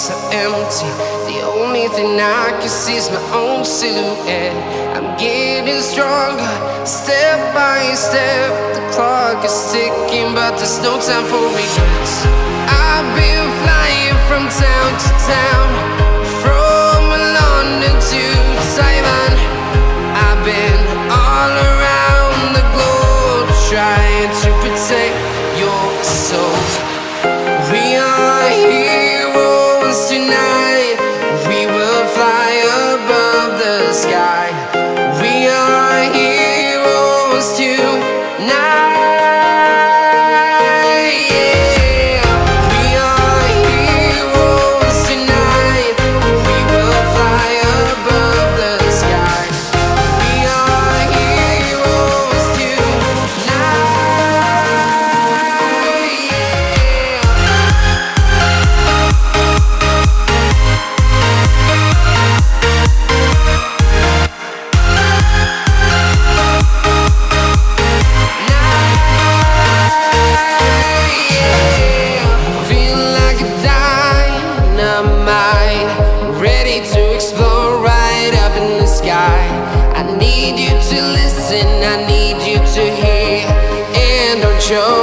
so empty. The only thing I can see is my own silhouette. I'm getting stronger, step by step. The clock is ticking, but there's no time for regrets. I've been flying from town to town, from London to Taiwan. I've been all around the globe, trying to protect your soul. We are heroes tonight. We will fly above the sky. We are heroes tonight. Yeah. We are heroes tonight. We will fly above the sky. We are heroes tonight. Feeling like a dynamite, ready to explode right up in the sky. I need you to listen, I need you to hear, and don't show